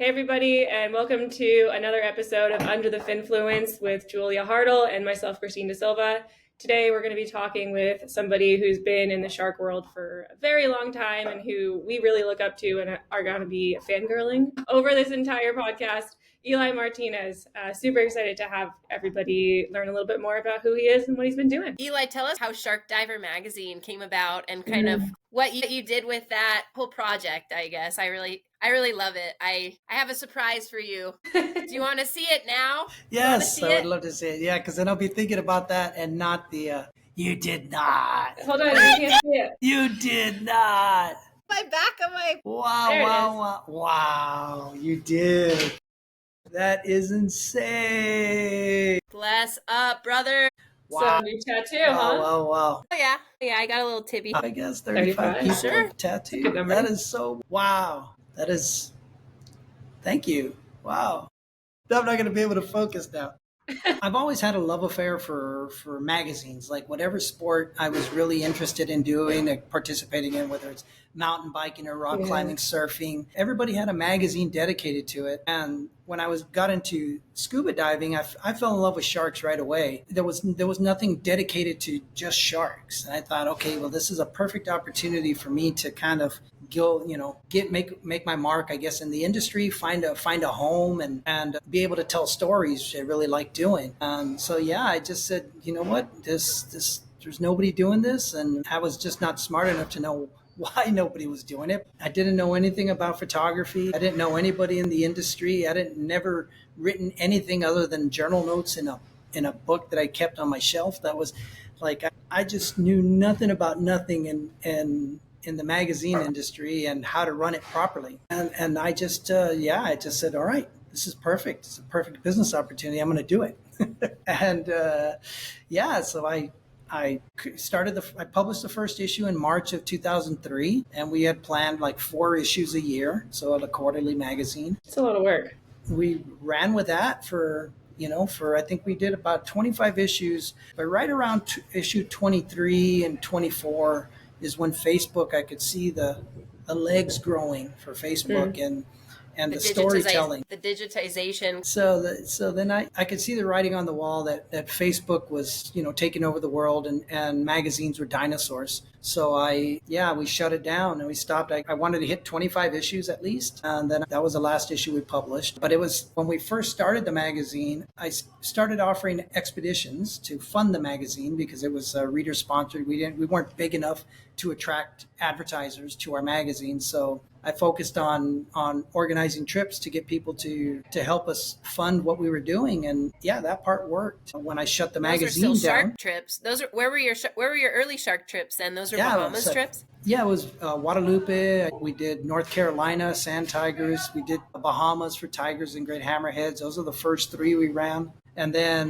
Hey, everybody, and welcome to another episode of Under the Finfluence with Julia Hartle and myself, Christine Da Silva. Today, we're going to be talking with somebody who's been in the shark world for a very long time and who we really look up to and are going to be fangirling over this entire podcast, Eli Martinez. Super excited to have everybody learn a little bit more about who he is and what he's been doing. Eli, tell us how Shark Diver magazine came about and kind of what you did with that whole project, I guess. I really love it. I have a surprise for you. Do you want to see it now? Yes, I would love to see it. Yeah, because then I'll be thinking about that and not the, you did not. Hold on, you can't see it. You did not. My back of my... Wow, you did. That is insane. Bless up, brother. Wow. So new tattoo, huh? Wow. Oh, yeah, I got a little tibby. I guess 35 people sure. Tattoo. That is so, wow. That is, thank you. Wow. I'm not going to be able to focus now. I've always had a love affair for magazines, like whatever sport I was really interested in doing, like participating in, whether it's mountain biking or rock climbing, surfing. Everybody had a magazine dedicated to it. And when I got into scuba diving, I fell in love with sharks right away. There was nothing dedicated to just sharks. And I thought, okay, well, this is a perfect opportunity for me to kind of go, make my mark, I guess, in the industry, find a home and be able to tell stories, which I really like doing. So yeah, I just said, you know what, there's nobody doing this, and I was just not smart enough to know why nobody was doing it. I didn't know anything about photography. I didn't know anybody in the industry. I never written anything other than journal notes in a book that I kept on my shelf. That was like, I just knew nothing about nothing in the magazine industry and how to run it properly. And I just said, all right, this is perfect. It's a perfect business opportunity. I'm going to do it. And so I published the first issue in March of 2003, and we had planned like 4 issues a year. So a quarterly magazine. It's a lot of work. We ran with that for I think we did about 25 issues, but right around issue 23 and 24 is when Facebook, I could see the legs growing for Facebook and the storytelling. The digitization. So then I could see the writing on the wall that Facebook was, taking over the world and magazines were dinosaurs. So we shut it down and we stopped. I wanted to hit 25 issues at least. And then that was the last issue we published. But it was when we first started the magazine, I started offering expeditions to fund the magazine because it was reader sponsored. We weren't big enough to attract advertisers to our magazine. So I focused on organizing trips to get people to help us fund what we were doing, and that part worked. When I shut the magazine down, shark trips. Those are where were your early shark trips? Then those are Bahamas trips. Yeah, it was Guadalupe. We did North Carolina, sand tigers. We did Bahamas for tigers and great hammerheads. Those are the first 3 we ran. And then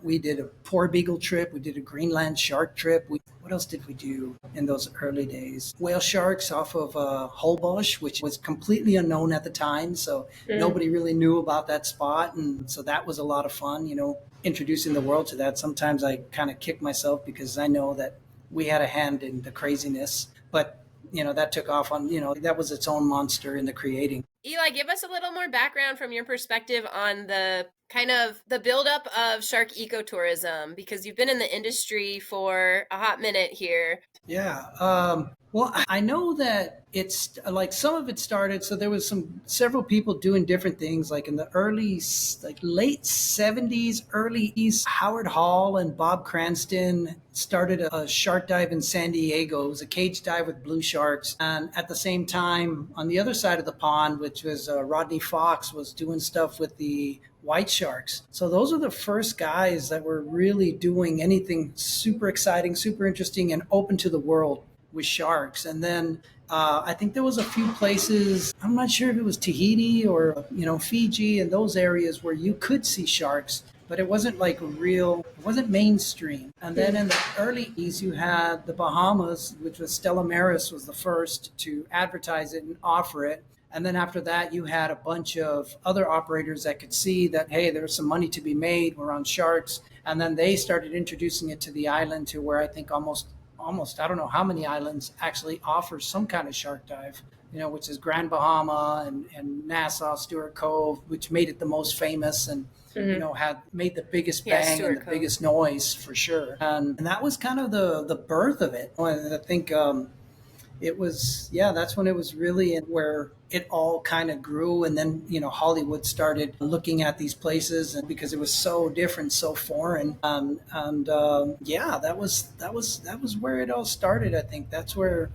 we did a poor beagle trip. We did a Greenland shark trip. What else did we do in those early days? Whale sharks off of Holbox, which was completely unknown at the time. So nobody really knew about that spot. And so that was a lot of fun, introducing the world to that. Sometimes I kind of kick myself because I know that we had a hand in the craziness. But, that took off on, that was its own monster in the creating. Eli, give us a little more background from your perspective on the kind of the buildup of shark ecotourism, because you've been in the industry for a hot minute here. Yeah. Well, I know that it's like some of it started. So there was several people doing different things, like in the late 70s, early East. Howard Hall and Bob Cranston started a shark dive in San Diego. It was a cage dive with blue sharks. And at the same time, on the other side of the pond, which was Rodney Fox, was doing stuff with the white sharks. So those are the first guys that were really doing anything super exciting, super interesting, and open to the world with sharks. And then I think there was a few places, I'm not sure if it was Tahiti or, Fiji and those areas where you could see sharks, but it wasn't it wasn't mainstream. And then in the early East, you had the Bahamas, which was Stella Maris was the first to advertise it and offer it. And then after that, you had a bunch of other operators that could see that, hey, there's some money to be made. We're on sharks. And then they started introducing it to the island to where I think almost, I don't know how many islands actually offer some kind of shark dive. which is Grand Bahama and Nassau, Stewart Cove, which made it the most famous and had made the biggest bang and the biggest noise for sure. And that was kind of the birth of it. And I think it was, that's when it was really where it all kind of grew. And then, Hollywood started looking at these places, and because it was so different, so foreign. That was where it all started. I think that's where,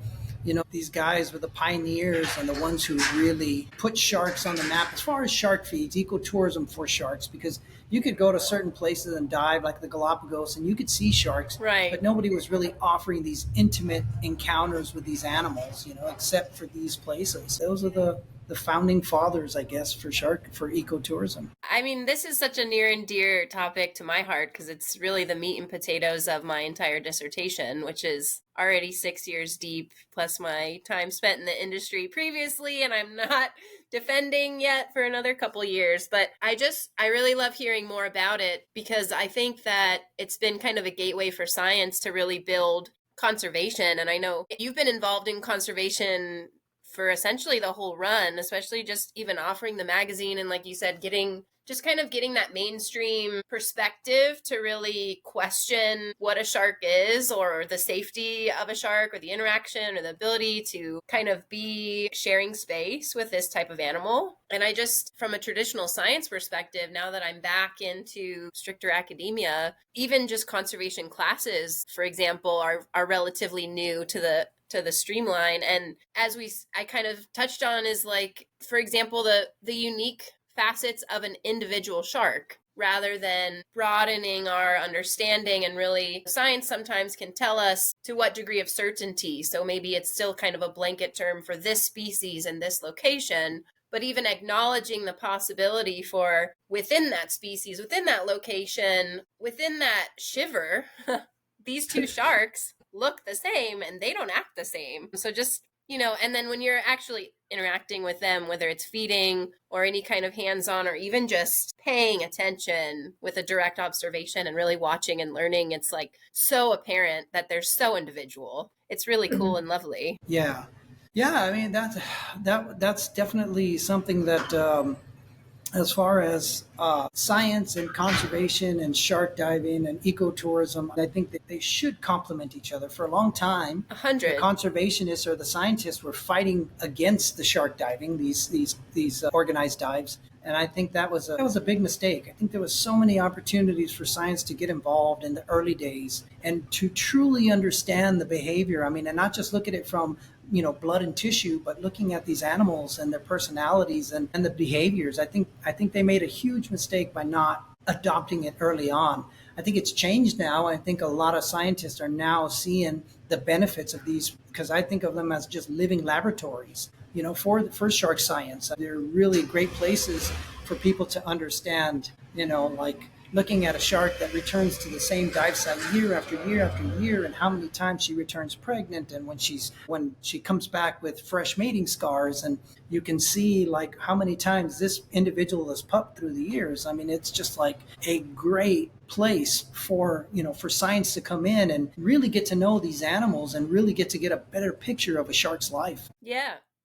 these guys were the pioneers and the ones who really put sharks on the map as far as shark feeds, ecotourism for sharks, because you could go to certain places and dive like the Galapagos and you could see sharks, right? But nobody was really offering these intimate encounters with these animals, except for these places. Those are the founding fathers, I guess, for ecotourism. I mean, this is such a near and dear topic to my heart because it's really the meat and potatoes of my entire dissertation, which is already 6 years deep, plus my time spent in the industry previously, and I'm not defending yet for another couple years. But I really love hearing more about it because I think that it's been kind of a gateway for science to really build conservation. And I know you've been involved in conservation for essentially the whole run, especially just even offering the magazine and, like you said, getting that mainstream perspective to really question what a shark is, or the safety of a shark, or the interaction, or the ability to kind of be sharing space with this type of animal. And I just, from a traditional science perspective, now that I'm back into stricter academia, even just conservation classes, for example, are relatively new to the streamline. And as I kind of touched on, is like, for example, the unique facets of an individual shark, rather than broadening our understanding. And really, science sometimes can tell us to what degree of certainty. So maybe it's still kind of a blanket term for this species and this location, but even acknowledging the possibility for within that species, within that location, within that shiver, these two sharks look the same and they don't act the same. So just, and then when you're actually interacting with them, whether it's feeding or any kind of hands-on, or even just paying attention with a direct observation and really watching and learning, it's like so apparent that they're so individual. It's really cool and lovely. Yeah. I mean, that's definitely something that, as far as science and conservation and shark diving and ecotourism, I think that they should complement each other. For a long time, 100. The conservationists or the scientists were fighting against the shark diving, these organized dives. And I think that was a big mistake. I think there was so many opportunities for science to get involved in the early days and to truly understand the behavior. I mean, and not just look at it from blood and tissue, but looking at these animals and their personalities and the behaviors. I think they made a huge mistake by not adopting it early on. I think it's changed now. I think a lot of scientists are now seeing the benefits of these, because I think of them as just living laboratories, for shark science. They're really great places for people to understand, like looking at a shark that returns to the same dive site year after year after year, and how many times she returns pregnant, and when she comes back with fresh mating scars, and you can see like how many times this individual has pupped through the years. I mean, it's just like a great place for science to come in and really get to know these animals and really get a better picture of a shark's life.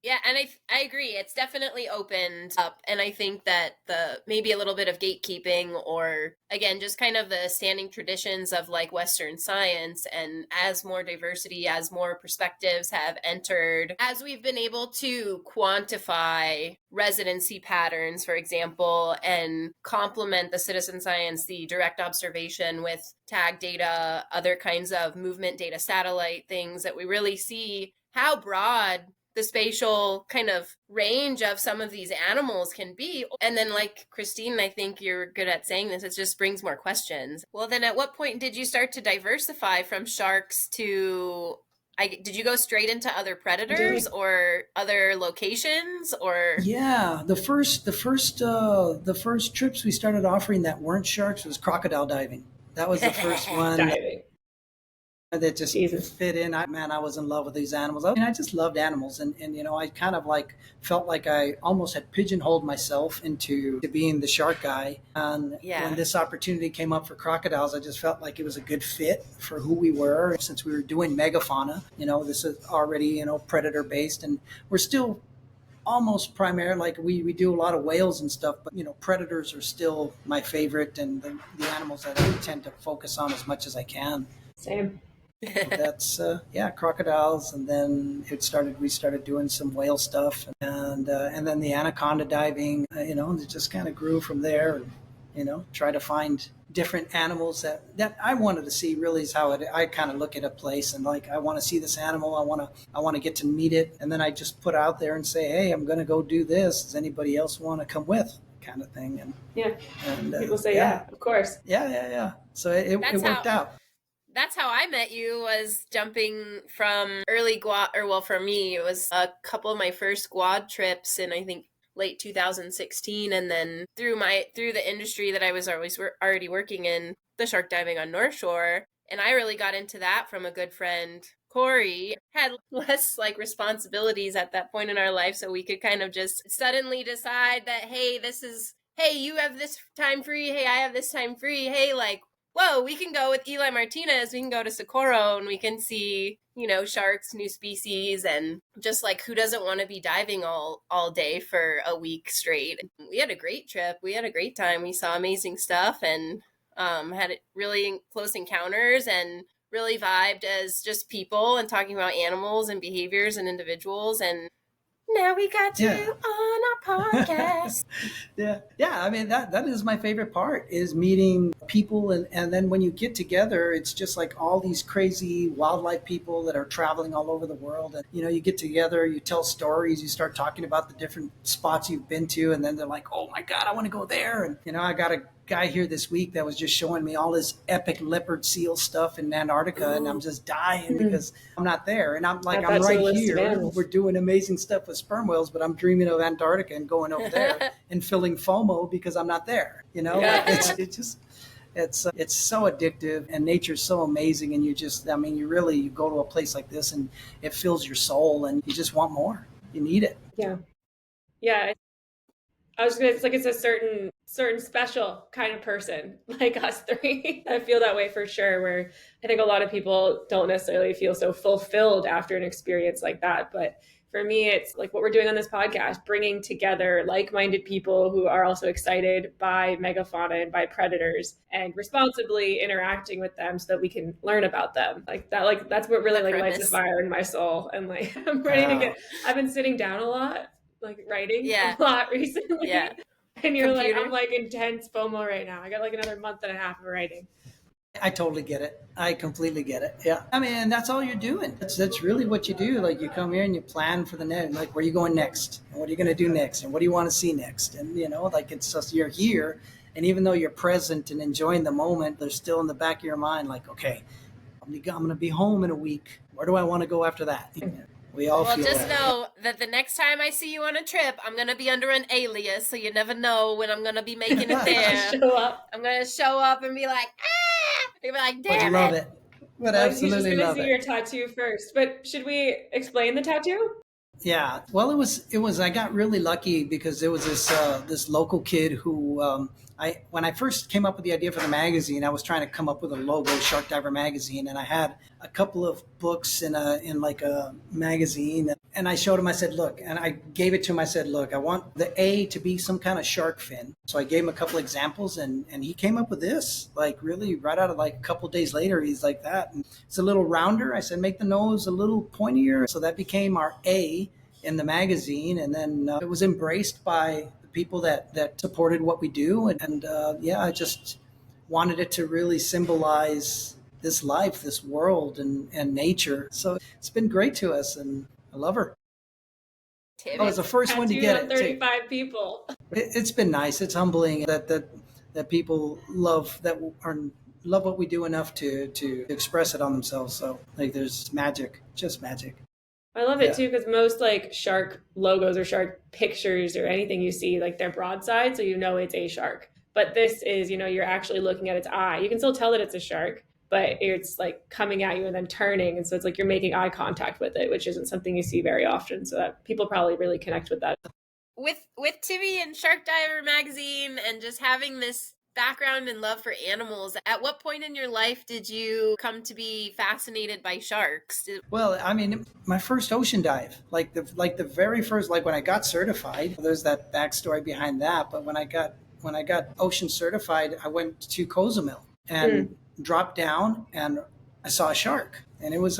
Yeah, and I agree. It's definitely opened up, and I think that maybe a little bit of gatekeeping, or again, just kind of the standing traditions of like Western science, and as more diversity, as more perspectives have entered, as we've been able to quantify residency patterns, for example, and complement the citizen science, the direct observation with tag data, other kinds of movement data, satellite things, that we really see how broad the spatial kind of range of some of these animals can be. And then, like Christine, I think you're good at saying this, it just brings more questions. Well, then at what point did you start to diversify from sharks to, did you go straight into other predators or other locations, or? Yeah, the first trips we started offering that weren't sharks was crocodile diving. That was the first one. that just Jesus. fit in. I was in love with these animals. I mean, I just loved animals, and I kind of like felt like I almost had pigeonholed myself into to being the shark guy. And when this opportunity came up for crocodiles, I just felt like it was a good fit for who we were. Since we were doing megafauna, this is already predator based, and we're still almost primary, like we do a lot of whales and stuff, but predators are still my favorite, and the animals that I tend to focus on as much as I can. Same. That's crocodiles, and then we started doing some whale stuff, and then the anaconda diving, it just kind of grew from there, and try to find different animals that I wanted to see. Really is how I kind of look at a place, and like, I want to see this animal, I want to get to meet it, and then I just put out there and say, hey, I'm going to go do this, does anybody else want to come with, kind of thing. And people say yeah, of course. So it worked out. That's how I met you, was jumping from early quad, for me, it was a couple of my first quad trips in, I think, late 2016. And then through the industry that I was already working in, the shark diving on North Shore. And I really got into that from a good friend, Corey. Had less responsibilities at that point in our life. So we could kind of just suddenly decide that, hey, you have this time free. Hey, I have this time free. Hey, whoa, we can go with Eli Martinez, we can go to Socorro, and we can see, sharks, new species, and just who doesn't want to be diving all day for a week straight. We had a great trip. We had a great time. We saw amazing stuff, and had really close encounters, and really vibed as just people and talking about animals and behaviors and individuals. And now we got you on our podcast. Yeah. I mean, that is my favorite part, is meeting people. And then when you get together, it's just like all these crazy wildlife people that are traveling all over the world. And, you get together, you tell stories, you start talking about the different spots you've been to. And then they're like, oh my God, I want to go there. And, I got a guy here this week that was just showing me all this epic leopard seal stuff in Antarctica. And I'm just dying because I'm not there. And I'm like, I'm right here. We're doing amazing stuff with sperm whales, but I'm dreaming of Antarctica and going over there and feeling FOMO because I'm not there. It's so addictive, and nature's so amazing. And you go to a place like this and it fills your soul, and you just want more. You need it. Yeah. I was gonna. It's a certain special kind of person, like us three. I feel that way for sure. Where I think a lot of people don't necessarily feel so fulfilled after an experience like that. But for me, it's like what we're doing on this podcast, bringing together like-minded people who are also excited by megafauna and by predators, and responsibly interacting with them so that we can learn about them. That's what really lights a fire in my soul. And I'm ready to I've been sitting down a lot, writing a lot recently. Yeah. And you're I'm intense FOMO right now. I got another month and a half of writing. I totally get it. I completely get it. Yeah. I mean, that's all you're doing. That's really what you do. You come here and you plan for the next, where are you going next? And what are you going to do next? And what do you want to see next? And, it's just, you're here. And even though you're present and enjoying the moment, there's still in the back of your mind, okay, I'm going to be home in a week. Where do I want to go after that? We all feel just know that the next time I see you on a trip, I'm going to be under an alias, so you never know when I'm going to be making it there. I'm going to show up and be like, ah! You'll be like, damn love it. But absolutely love it. See your tattoo first. But should we explain the tattoo? Yeah. Well, it was. I got really lucky because there was this local kid who when I first came up with the idea for the magazine, I was trying to come up with a logo, Shark Diver Magazine, and I had a couple of books in a magazine, and I showed him. I said, look, and I gave it to him. I said, look, I want the A to be some kind of shark fin. So I gave him a couple examples, and he came up with this, really right out of a couple of days later. He's like that, and it's a little rounder. I said, make the nose a little pointier. So that became our A in the magazine, and then it was embraced by the people that supported what we do, and I just wanted it to really symbolize this life, this world, and nature. So it's been great to us, and I love her. I was the first one to get it. 35 people. It's been nice. It's humbling that people love what we do enough to express it on themselves. So there's magic, just magic. I love it too, because most shark logos or shark pictures or anything you see, they're broadside, so it's a shark. But this is, you're actually looking at its eye. You can still tell that it's a shark, but it's like coming at you and then turning. And so it's like you're making eye contact with it, which isn't something you see very often. So that people probably really connect with that. With Timmy and Shark Diver magazine and just having this background and love for animals, at what point in your life did you come to be fascinated by sharks? Well, I mean, my first ocean dive, like the very first, like when I got certified. There's that backstory behind that. But when I got ocean certified, I went to Cozumel and dropped down, and I saw a shark. And it was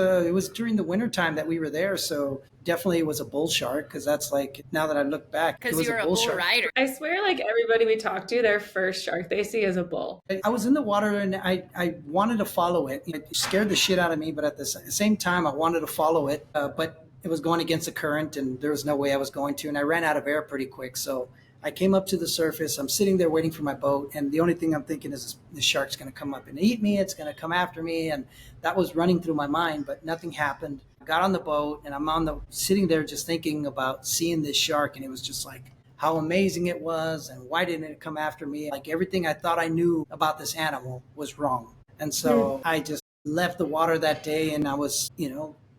during the winter time that we were there, so definitely it was a bull shark, because that's like, now that I look back, it Because was you were a a bull bull shark. rider. I swear, like everybody we talk to, their first shark they see is a bull. I was in the water, and I wanted to follow it. It scared the shit out of me, but at the same time, I wanted to follow it. But it was going against the current, and there was no way I was going to. And I ran out of air pretty quick. So I came up to the surface. I'm sitting there waiting for my boat. And the only thing I'm thinking is the shark's going to come up and eat me. It's going to come after me. And that was running through my mind, but nothing happened. I got on the boat, and I'm sitting there just thinking about seeing this shark. And it was just like, how amazing it was, and why didn't it come after me? Like, everything I thought I knew about this animal was wrong. And so I just left the water that day, and I was,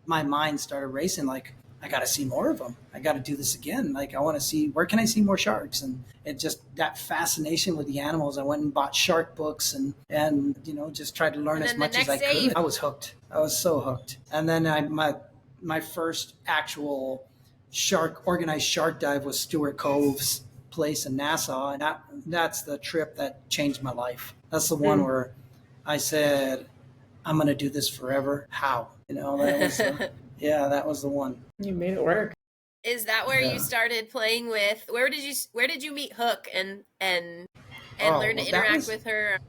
my mind started racing, like, I got to see more of them. I got to do this again. Like, I want to see, where can I see more sharks? And it just, that fascination with the animals. I went and bought shark books and just tried to learn as much as I could. I was hooked. I was so hooked. And then my first actual organized shark dive was Stewart Cove's place in Nassau, and that's the trip that changed my life. That's the one where I said, I'm going to do this forever. How? That was that was the one. You made it work. Is that where you started playing with? Where did you meet Hook and learn to interact with her?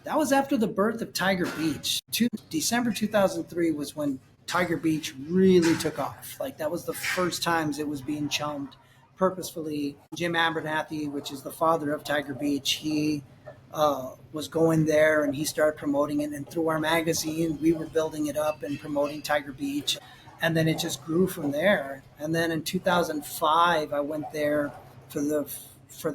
That was after the birth of Tiger Beach. December 2003 was when Tiger Beach really took off. Like, that was the first times it was being chummed purposefully. Jim Abernathy, which is the father of Tiger Beach, he was going there, and he started promoting it. And through our magazine, we were building it up and promoting Tiger Beach. And then it just grew from there. And then in 2005, I went there for the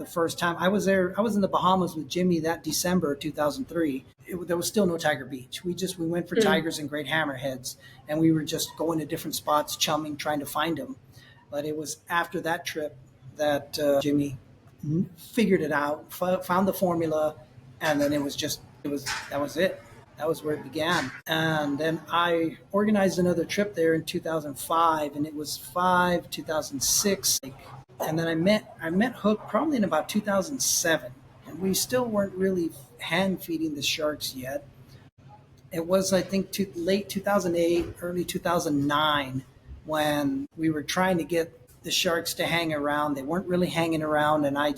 first time. I was there. I was in the Bahamas with Jimmy that December 2003. There was still no Tiger Beach. We went for tigers and great hammerheads, and we were just going to different spots, chumming, trying to find them. But it was after that trip that Jimmy figured it out, found the formula, and then that was it. That was where it began. And then I organized another trip there in 2005, and it was 2006. And then I met Hook probably in about 2007, and we still weren't really hand feeding the sharks yet. It was, I think, late 2008, early 2009, when we were trying to get the sharks to hang around. They weren't really hanging around, and I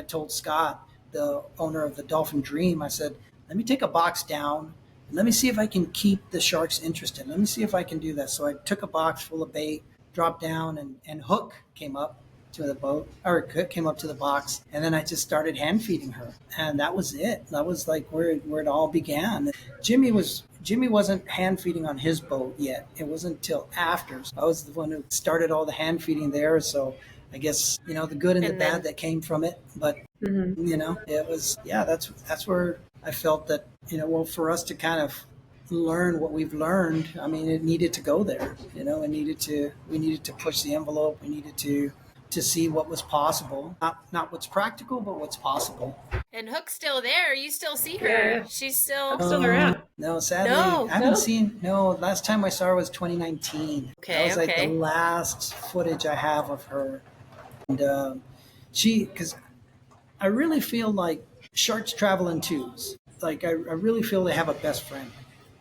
told Scott, the owner of the Dolphin Dream, I said, let me take a box down, and let me see if I can keep the sharks interested. Let me see if I can do that. So I took a box full of bait, dropped down, and Hook came up to the boat, or came up to the box, and then I just started hand feeding her, and that was it. That was like where it all began. Jimmy wasn't hand feeding on his boat yet. It wasn't until after. So I was the one who started all the hand feeding there. So I guess the good and the bad that came from it, but it was that's where I felt that for us to kind of learn what we've learned, I mean, it needed to go there. We needed to push the envelope. We needed to see what was possible, not what's practical, but what's possible. And Hook's still there. You still see her. Yeah. She's still around. No, sadly, I haven't seen. No, last time I saw her was 2019. That was like the last footage I have of her. And because I really feel like sharks travel in twos. Like I really feel they have a best friend.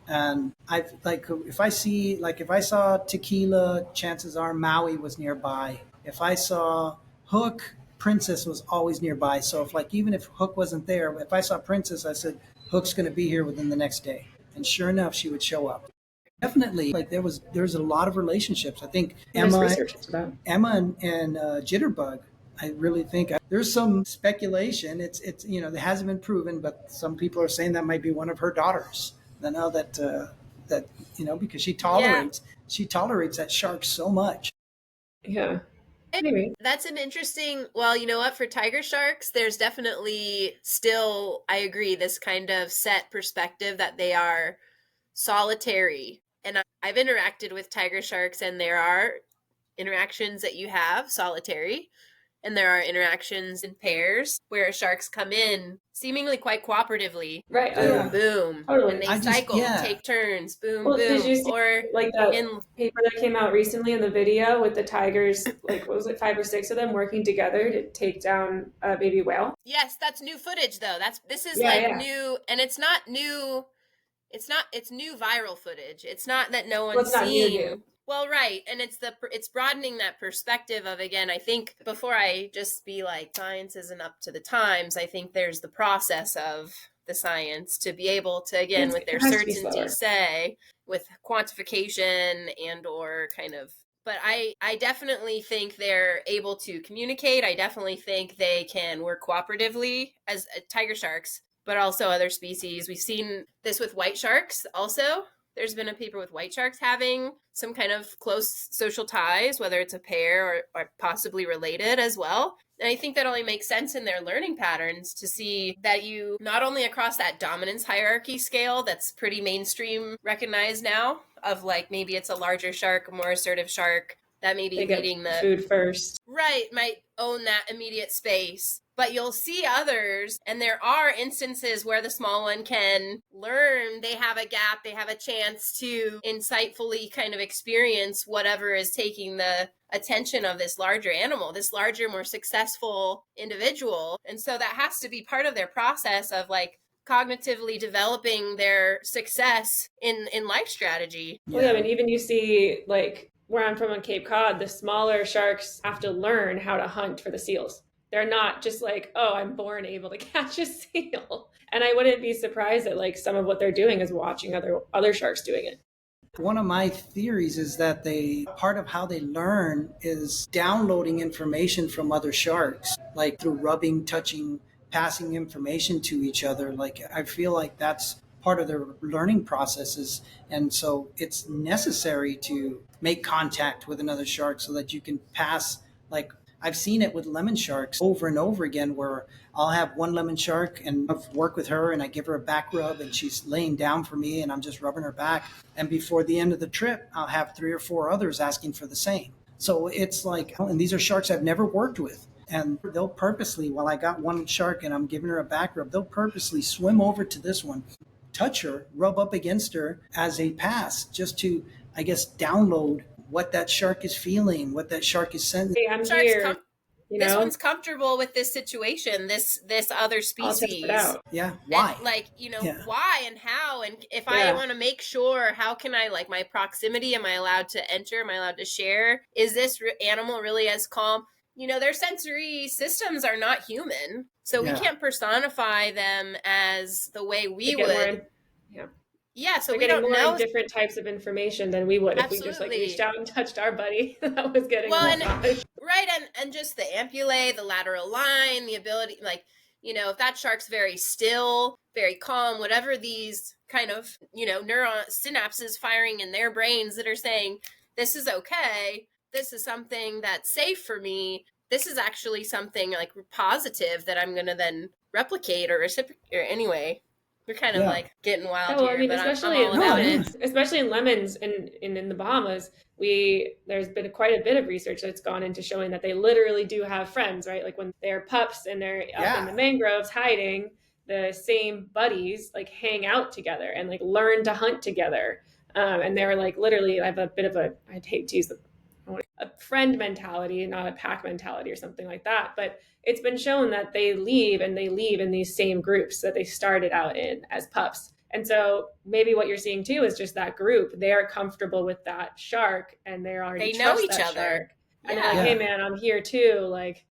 And if I saw tequila, chances are Maui was nearby. If I saw Hook, Princess was always nearby. So even if Hook wasn't there, if I saw Princess, I said, Hook's going to be here within the next day. And sure enough, she would show up. Definitely, there's a lot of relationships. I think Emma and Jitterbug, I really think there's some speculation. It's it hasn't been proven, but some people are saying that might be one of her daughters. I know that because she tolerates that shark so much. Yeah. Maybe. That's an interesting, well, you know what, for tiger sharks, there's definitely still, I agree, this kind of set perspective that they are solitary. And I've interacted with tiger sharks, and there are interactions that you have solitary, and there are interactions in pairs where sharks come in seemingly quite cooperatively. Right. Boom, Yeah. boom. Totally. And they I just- cycle, yeah. take turns, boom, Well, boom. did you see Or like that in paper that came out recently in the video with the tigers, like what was it, 5 or 6 of them working together to take down a baby whale? yes, that's new footage though. This is Yeah, like yeah. new, and it's not new. It's new viral footage. It's not that no Well, one's it's not seen. new. Well, right, and it's broadening that perspective of, again, I think before I just be like science isn't up to the times, I think there's the process of the science to be able to, again, with their It has to be certainty slower. say, with quantification and or kind of, but I definitely think they're able to communicate. I definitely think they can work cooperatively as tiger sharks, but also other species. We've seen this with white sharks also. There's been a paper with white sharks having some kind of close social ties, whether it's a pair or possibly related as well. And I think that only makes sense in their learning patterns to see that you not only across that dominance hierarchy scale that's pretty mainstream recognized now, of like maybe it's a larger shark, a more assertive shark that may be They get leading the food first. right, might own that immediate space. But you'll see others, and there are instances where the small one can learn. They have a gap, they have a chance to insightfully kind of experience whatever is taking the attention of this larger animal, this larger, more successful individual. And so that has to be part of their process of like cognitively developing their success in life strategy. Well, yeah, I mean, even you see like where I'm from on Cape Cod, the smaller sharks have to learn how to hunt for the seals. They're not just like, oh, I'm born able to catch a seal. And I wouldn't be surprised that like some of what they're doing is watching other sharks doing it. One of my theories is that part of how they learn is downloading information from other sharks, like through rubbing, touching, passing information to each other. Like I feel like that's part of their learning processes. And so it's necessary to make contact with another shark so that you can pass, like I've seen it with lemon sharks over and over again, where I'll have one lemon shark and I've worked with her and I give her a back rub and she's laying down for me and I'm just rubbing her back. And before the end of the trip, I'll have 3 or 4 others asking for the same. So it's like, and these are sharks I've never worked with. And they'll purposely, while I got one shark and I'm giving her a back rub, they'll purposely swim over to this one, touch her, rub up against her as a pass, just to, I guess, download what that shark is feeling, what that shark is sensing. Hey, I'm here. This one's comfortable with this situation, this other species. I'll test it out. Yeah. Why? And, like, why and how, and if I want to make sure, how can I, like, my proximity, am I allowed to enter? Am I allowed to share? Is this animal really as calm? Their sensory systems are not human, so we can't personify them as the way we would. Yeah, so we don't know different types of information than we would if we just like reached out and touched our buddy that was getting right, and just the ampullae, the lateral line, the ability, like, if that shark's very still, very calm, whatever these kind of neuron synapses firing in their brains that are saying this is okay, this is something that's safe for me, this is actually something like positive that I'm going to then replicate or reciprocate, or anyway. We're kind of like getting wild here, I mean, but especially I'm all about it. Especially in lemons and in the Bahamas, there's been quite a bit of research that's gone into showing that they literally do have friends, right? Like when they're pups and they're up in the mangroves hiding, the same buddies like hang out together and like learn to hunt together. And they're like literally, I have a bit of I'd hate to use a friend mentality, not a pack mentality or something like that. But it's been shown that they leave in these same groups that they started out in as pups. And so maybe what you're seeing too is just that group. They are comfortable with that shark and they know each other. Shark. And they're like, hey man, I'm here too. Like,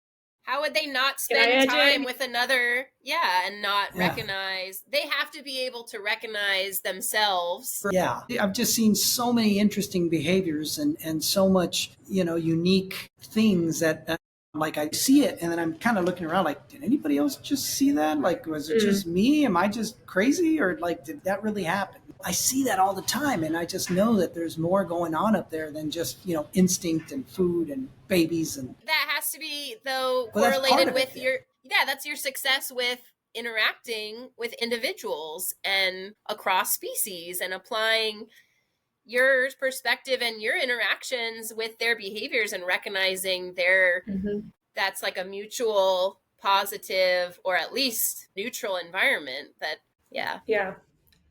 how would they not spend time with another? And not recognize? They have to be able to recognize themselves. Yeah, I've just seen so many interesting behaviors and so much, unique things that like I see it and then I'm kind of looking around like, did anybody else just see that? Like, was it just me? Am I just crazy? Or like, did that really happen? I see that all the time, and I just know that there's more going on up there than just, instinct and food and babies. And that has to be, though, well, that's part correlated of with it. that's your success with interacting with individuals and across species and applying your perspective and your interactions with their behaviors and recognizing that's like a mutual positive or at least neutral environment that Yeah.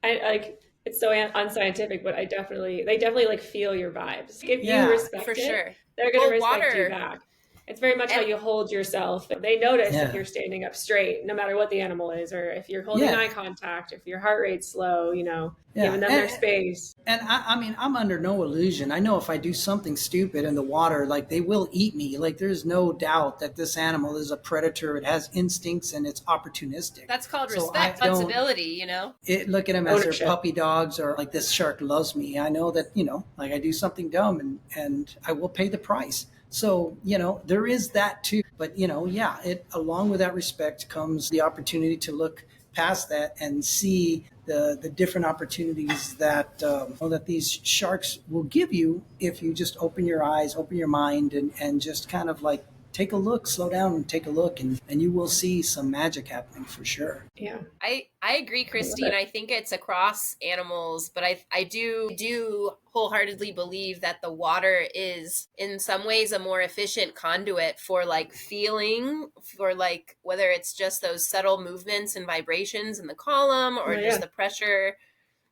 I like it's so unscientific, but they definitely like feel your vibes. If you Yeah, respect for it, sure. they're going to respect you Water back. It's very much how and you hold yourself. They notice if yeah, you're standing up straight, no matter what the animal is, or if you're holding yeah, eye contact, if your heart rate's slow, giving yeah. them their space. And I mean, I'm under no illusion. I know if I do something stupid in the water, like they will eat me. Like there's no doubt that this animal is a predator. It has instincts and it's opportunistic. that's called So respect, I don't responsibility, look at them as their Ownership. puppy dogs, or like this shark loves me. I know that, like I do something dumb and I will pay the price. So, there is that too. But, yeah, along with that respect comes the opportunity to look past that and see the different opportunities that these sharks will give you if you just open your eyes, open your mind, and just kind of like take a look, slow down and take a look, and you will see some magic happening for sure. Yeah. I agree, Christine. I think it's across animals, but I do wholeheartedly believe that the water is in some ways a more efficient conduit for like feeling, for like whether it's just those subtle movements and vibrations in the column or just the pressure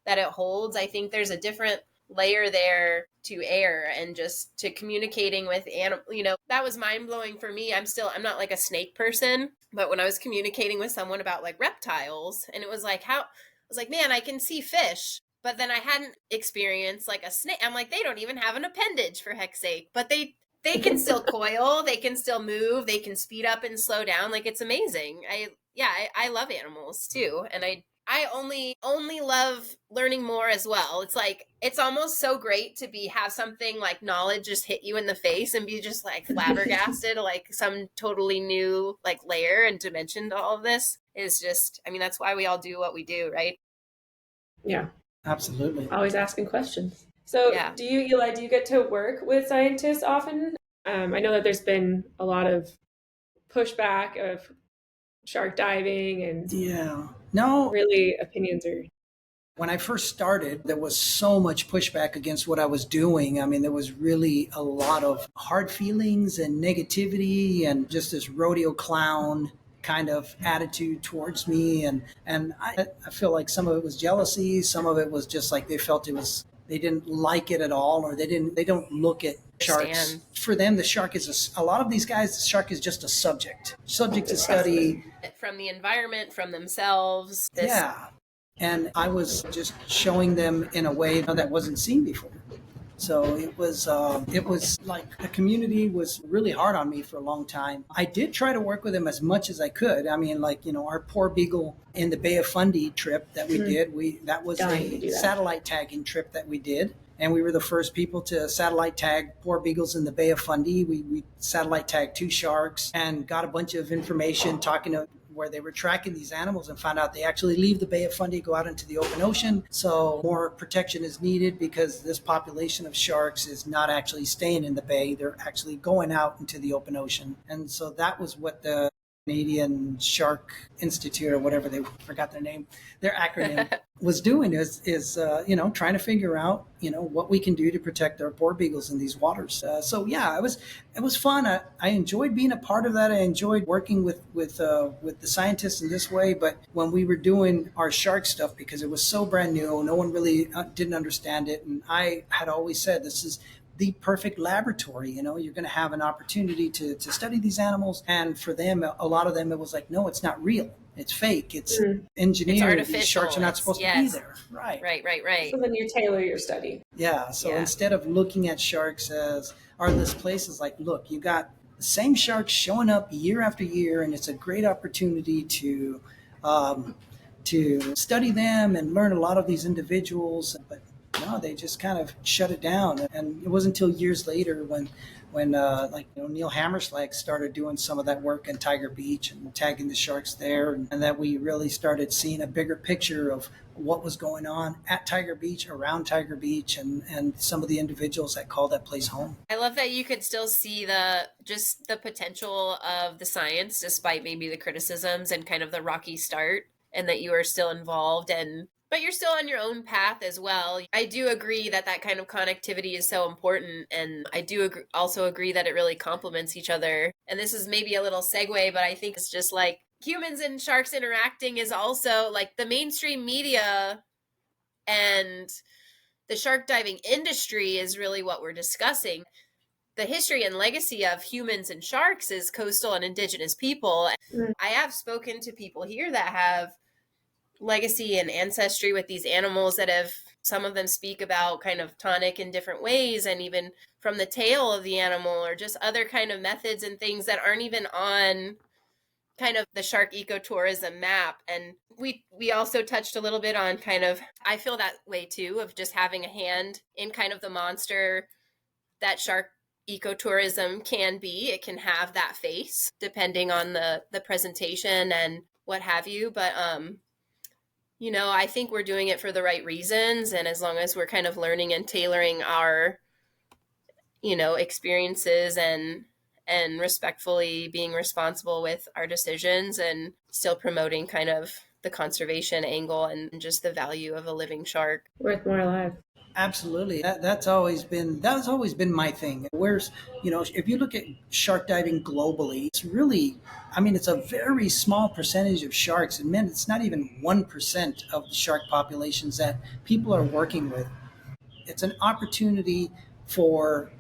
that it holds. I think there's a different layer there to air and just to communicating with animal. That was mind-blowing for me. I'm not like a snake person, but when I was communicating with someone about like reptiles, and it was like I was like, man, I can see fish, but then I hadn't experienced like a snake. I'm like, they don't even have an appendage, for heck's sake, but they can still coil, they can still move, they can speed up and slow down. Like it's amazing. I love animals too, and I only love learning more as well. It's like, it's almost so great to have something like knowledge just hit you in the face and be just like flabbergasted, like some totally new like layer and dimension to all of this is just, I mean, that's why we all do what we do, right? Yeah. Absolutely. Always asking questions. So Yeah. Eli, do you get to work with scientists often? I know that there's been a lot of pushback of shark diving and no, really opinions are. When I first started, there was so much pushback against what I was doing. I mean, there was really a lot of hard feelings and negativity and just this rodeo clown kind of attitude towards me. And I feel like some of it was jealousy. Some of it was just like they didn't like it at all, or they don't look at sharks. For them, the shark is a lot of these guys, the shark is just a subject to study. From the environment, from themselves. Yeah. And I was just showing them in a way that wasn't seen before. So it was like the community was really hard on me for a long time. I did try to work with them as much as I could. I mean, like, our poor beagle in the Bay of Fundy trip that we did, that was a satellite tagging trip that we did. And we were the first people to satellite tag poor beagles in the Bay of Fundy. We satellite tagged 2 sharks and got a bunch of information talking to where they were tracking these animals and found out they actually leave the Bay of Fundy, go out into the open ocean. So more protection is needed because this population of sharks is not actually staying in the bay. They're actually going out into the open ocean. And so that was what the Canadian Shark Institute, or whatever, they forgot their name, their acronym, was doing is trying to figure out, what we can do to protect our poor beagles in these waters. So yeah, it was fun. I enjoyed being a part of that. I enjoyed working with the scientists in this way. But when we were doing our shark stuff, because it was so brand new, no one really didn't understand it. And I had always said, this is the perfect laboratory. You're going to have an opportunity to study these animals. And for them, a lot of them, it was like, no, it's not real. It's fake. It's engineered. It's artificial. These sharks are not supposed to be there. Right. Right. So then you tailor your study. Yeah. So instead of looking at sharks as this place is like, look, you got the same sharks showing up year after year, and it's a great opportunity to study them and learn a lot of these individuals. But no, they just kind of shut it down. And it wasn't until years later when when Neil Hammerslag started doing some of that work in Tiger Beach and tagging the sharks there, and that we really started seeing a bigger picture of what was going on at Tiger Beach, around Tiger Beach, and some of the individuals that call that place home. I love that you could still see the potential of the science despite maybe the criticisms and kind of the rocky start, and that you are still involved, but you're still on your own path as well. I do agree that that kind of connectivity is so important, and I do also agree that it really complements each other. And this is maybe a little segue, but I think it's just like humans and sharks interacting is also like the mainstream media and the shark diving industry is really what we're discussing. The history and legacy of humans and sharks is coastal and indigenous people. I have spoken to people here that have legacy and ancestry with these animals that have, some of them speak about kind of tonic in different ways, and even from the tail of the animal, or just other kind of methods and things that aren't even on kind of the shark ecotourism map. And we also touched a little bit on kind of, I feel that way too, of just having a hand in kind of the monster that shark ecotourism can be. It can have that face depending on the presentation and what have you. But I think we're doing it for the right reasons, and as long as we're kind of learning and tailoring our experiences and respectfully being responsible with our decisions, and still promoting kind of the conservation angle and just the value of a living shark. Worth more alive. Absolutely. That's always been my thing. Where's, if you look at shark diving globally, it's really, it's a very small percentage of sharks. And it's not even 1% of the shark populations that people are working with. It's an opportunity for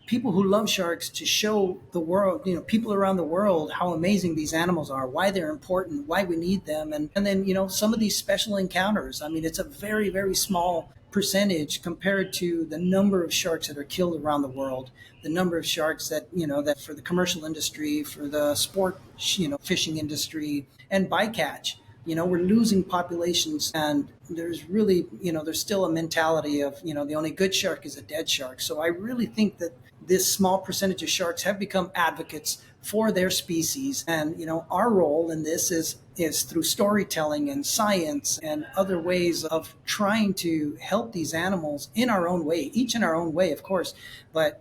people who love sharks to show the world, people around the world, how amazing these animals are, why they're important, why we need them. And then, some of these special encounters. It's a very, very small percentage compared to the number of sharks that are killed around the world, the number of sharks that, that for the commercial industry, for the sport, fishing industry, and bycatch. We're losing populations, and there's really, there's still a mentality of, the only good shark is a dead shark. So I really think that this small percentage of sharks have become advocates for their species. And, our role in this is through storytelling and science and other ways of trying to help these animals in our own way, each in our own way, of course, but,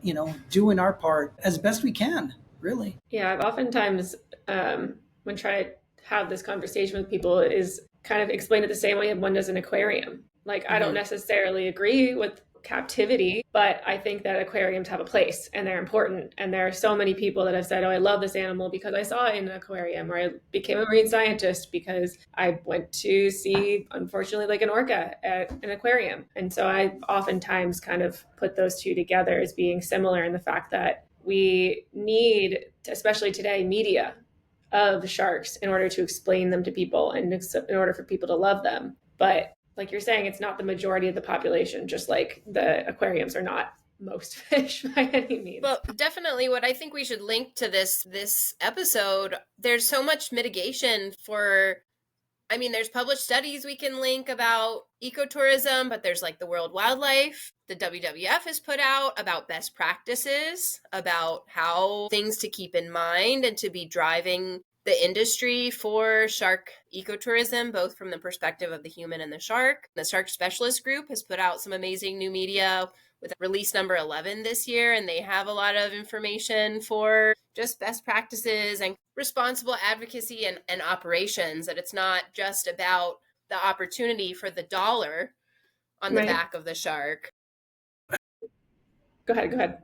doing our part as best we can, really. Yeah, I've oftentimes, when trying to have this conversation with people, is kind of explain it the same way one does an aquarium. Like, I don't necessarily agree with captivity, but I think that aquariums have a place and they're important. And there are so many people that have said, oh, I love this animal because I saw it in an aquarium, or I became a marine scientist because I went to see, unfortunately, like an orca at an aquarium. And so I oftentimes kind of put those two together as being similar in the fact that we need, especially today, media of sharks in order to explain them to people and in order for people to love them. But like you're saying, it's not the majority of the population, just like the aquariums are not most fish by any means. Well, definitely what I think we should link to this episode, there's so much mitigation for, there's published studies we can link about ecotourism, but there's like the World Wildlife, the WWF has put out about best practices, about how things to keep in mind and to be driving the industry for shark ecotourism, both from the perspective of the human and the shark. The Shark Specialist Group has put out some amazing new media with release number 11 this year, and they have a lot of information for just best practices and responsible advocacy and operations, that it's not just about the opportunity for the dollar on the back of the shark. Go ahead.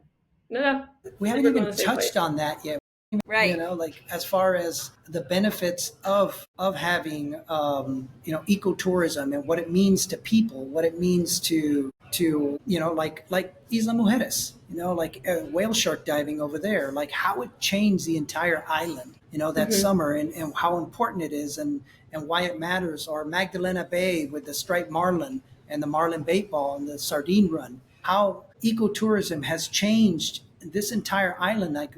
No. We haven't even touched on that yet. Right. Like as far as the benefits of having, ecotourism and what it means to people, what it means to like Isla Mujeres, like whale shark diving over there, like how it changed the entire island, that summer, and how important it is and why it matters. Or Magdalena Bay with the striped marlin and the marlin bait ball and the sardine run, how ecotourism has changed this entire island. Like,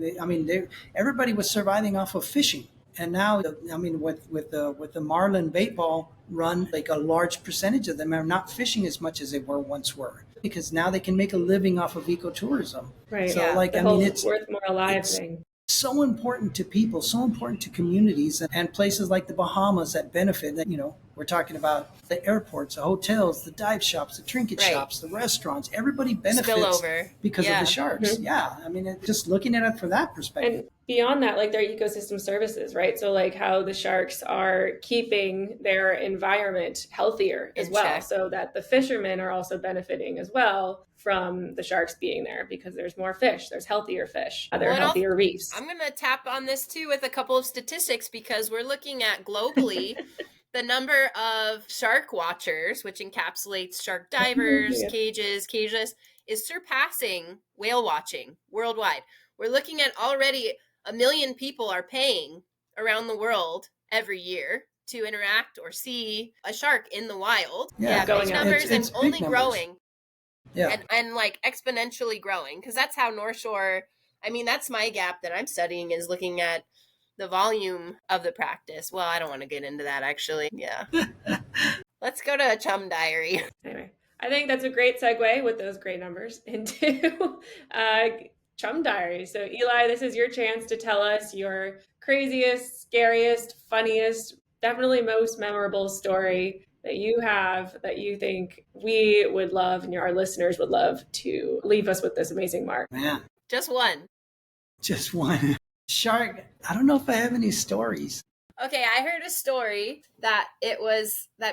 everybody was surviving off of fishing And now, I mean, with the marlin bait ball run, like a large percentage of them are not fishing as much as they were once were, because now they can make a living off of ecotourism. Right. So, Yeah. like, The I whole mean, it's worth more alive it's thing. so important to people, so important to communities, and places like the Bahamas that benefit. That, you know, we're talking about the airports, the hotels, the dive shops, the trinket Right. shops, the restaurants. Everybody benefits Spillover. because of Yeah. the sharks. Mhm. Yeah, I mean, just looking at it from that perspective. And beyond that, like their ecosystem services, right? So like how the sharks are keeping their environment healthier as In well, check. so that the fishermen are also benefiting as well from the sharks being there, because there's more fish, there's healthier fish, there are Well, and healthier reefs. I'm going to tap on this too with a couple of statistics, because we're looking at globally the number of shark watchers, which encapsulates shark divers, Yeah. cages, is surpassing whale watching worldwide. We're looking at already 1 million people are paying around the world every year to interact or see a shark in the wild. Yeah, going big out. numbers It's and big only numbers. growing. Yeah. And like exponentially growing, because that's how North Shore, I mean, that's my gap that I'm studying, is looking at the volume of the practice. Well, I don't want to get into that, actually. Yeah. Let's go to a chum diary. Anyway, I think that's a great segue with those great numbers into chum diary. So Eli, this is your chance to tell us your craziest, scariest, funniest, definitely most memorable story that you have that you think we would love and our listeners would love to leave us with this amazing mark. Man, Just one. just one. Shark, I don't know if I have any stories. Okay, I heard a story that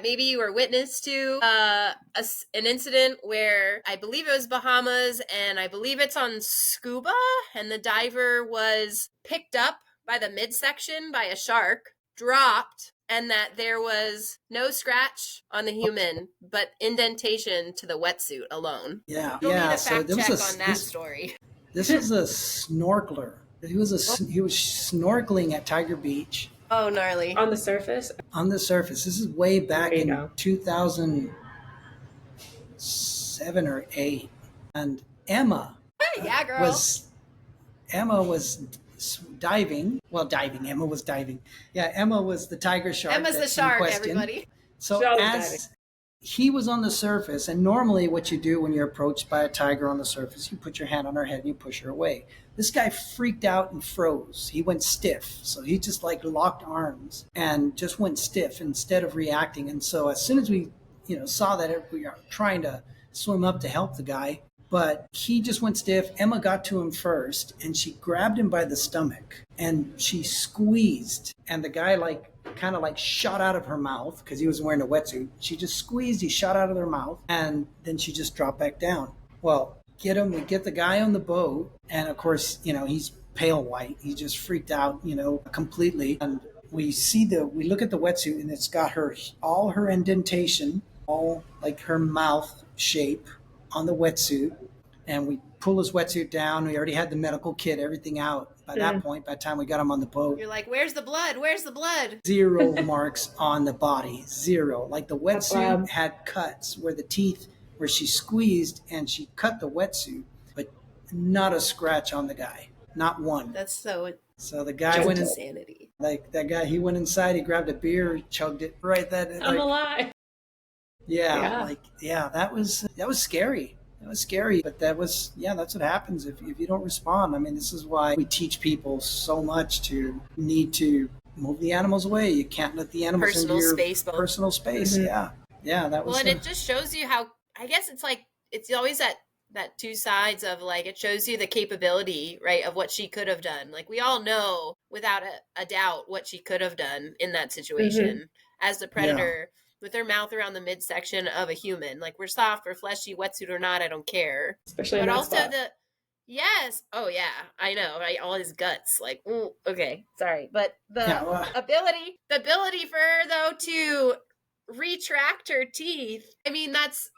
maybe you were witness to an incident where I believe it was Bahamas, and I believe it's on scuba, and the diver was picked up by the midsection by a shark, dropped, and that there was no scratch on the human, but indentation to the wetsuit alone. Yeah, You'll need yeah. a So fact there was check a on that story. this was a snorkeler. He was snorkeling at Tiger Beach Oh, gnarly. On the surface? on the surface. This is way back There you in go. 2007 or 8, and Emma Yeah, girl. was diving. Well, diving. Emma was diving. Yeah, Emma was the tiger shark. Emma's the that's in shark, question. everybody. So She always as he was on the surface, and normally what you do when you're approached by a tiger on the surface, you put your hand on her head and you push her away. This guy freaked out and froze. He went stiff. So he just like locked arms and just went stiff instead of reacting. And so as soon as we, saw that, we are trying to swim up to help the guy, but he just went stiff. Emma got to him first, and she grabbed him by the stomach and she squeezed, and the guy kind of shot out of her mouth because he was wearing a wetsuit. She just squeezed, he shot out of their mouth, and then she just dropped back down. Well, we get the guy on the boat, and of course, he's pale white. He just freaked out, completely. And we look at the wetsuit, and it's got all her indentation, all like her mouth shape on the wetsuit. And we pull his wetsuit down. We already had the medical kit, everything out by that point, by the time we got him on the boat. You're like, where's the blood? Where's the blood? 0 marks on the body. 0. Like the wetsuit had cuts where she squeezed and she cut the wetsuit, but not a scratch on the guy. Not one. That's so the guy went in, insanity. like that guy, he went inside, he grabbed a beer, chugged it right then. I'm alive. That was scary. That was scary, but that's what happens if you don't respond. I mean, this is why we teach people so much to need to move the animals away. You can't let the animals into your personal space. Mm-hmm. Yeah, that was. Well, and it just shows you how, I guess it's always that two sides of like, it shows you the capability, right, of what she could have done. Like, we all know without a doubt what she could have done in that situation as the predator. With their mouth around the midsection of a human. Like, we're soft or fleshy, wetsuit or not, I don't care. Especially but in that also spot. oh yeah, I know, right? All his guts, like, ooh, okay, sorry. But the ability for her though to retract her teeth, I mean, that's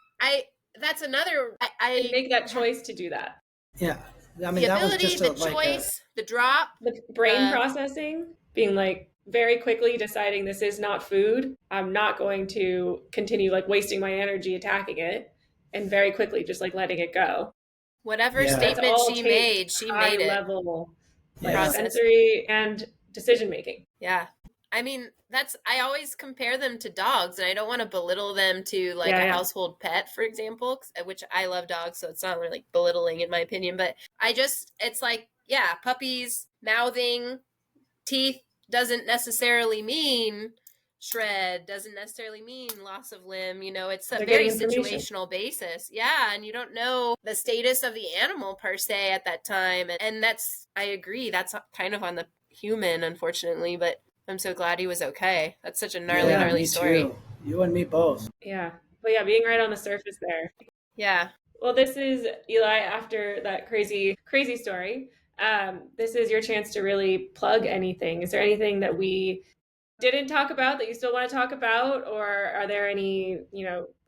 another, I make that choice to do that. Yeah. I mean, the ability, that was just the choice, the drop. The brain processing, being like, very quickly deciding this is not food. I'm not going to continue like wasting my energy attacking it, and very quickly just like letting it go. Whatever statement she made it. Level, like sensory and decision making. Yeah. I mean, I always compare them to dogs, and I don't want to belittle them to like a household pet, for example, which I love dogs, so it's not really belittling in my opinion, but it's like, yeah, puppies, mouthing, teeth doesn't necessarily mean shred, doesn't necessarily mean loss of limb. It's a very situational basis. Yeah. And you don't know the status of the animal per se at that time. And I agree, that's kind of on the human, unfortunately, but I'm so glad he was okay. That's such a gnarly story. Too. You and me both. Yeah. But yeah, being right on the surface there. Yeah. Well, this is Eli, after that crazy story. This is your chance to really plug anything. Is there anything that we didn't talk about that you still want to talk about? Or are there any,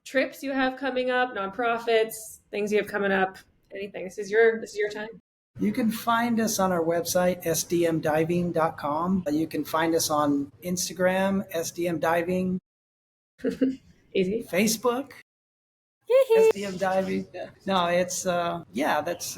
trips you have coming up, nonprofits, things you have coming up, anything? This is your time. You can find us on our website, sdmdiving.com. You can find us on Instagram, sdmdiving. Easy. Facebook, SDM Diving. No, it's that's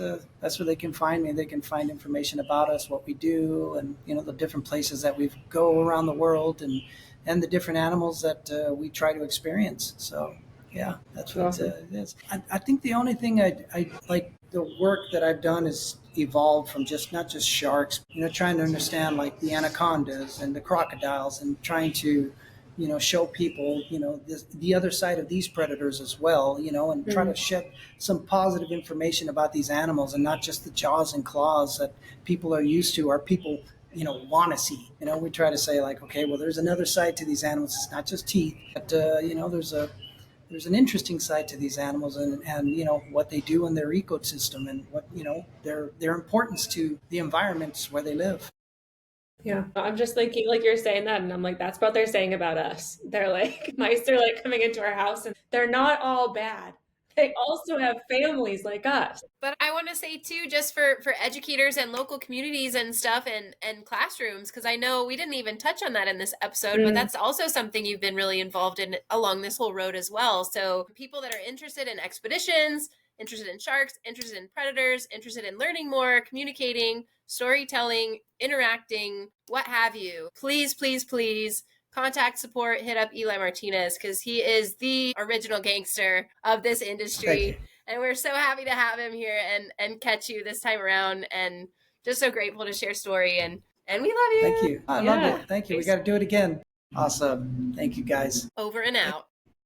where they can find me. They can find information about us, what we do, and the different places that we go around the world, and the different animals that we try to experience. So yeah, that's what it is. I think the only thing I like, the work that I've done is evolved from not just sharks, trying to understand like the anacondas and the crocodiles, and trying to show people, the other side of these predators as well, and try to shed some positive information about these animals, and not just the jaws and claws that people are used to, or people, want to see. We try to say like, okay, well, there's another side to these animals. It's not just teeth, but, there's an interesting side to these animals, and what they do in their ecosystem, and what, their importance to the environments where they live. Yeah. I'm just thinking, like, you're saying that, and I'm like, that's what they're saying about us. They're like, mice are like coming into our house, and they're not all bad. They also have families like us. But I want to say too, just for educators and local communities and stuff, and classrooms, because I know we didn't even touch on that in this episode, but that's also something you've been really involved in along this whole road as well. So people that are interested in expeditions, interested in sharks, interested in predators, interested in learning more, communicating, storytelling, interacting, what have you, please, please, please contact support, hit up Eli Martinez, because he is the original gangster of this industry. And we're so happy to have him here and catch you this time around, and just so grateful to share story, and we love you. Thank you. I love it. Thank you. We got to do it again. Awesome. Thank you, guys. Over and out.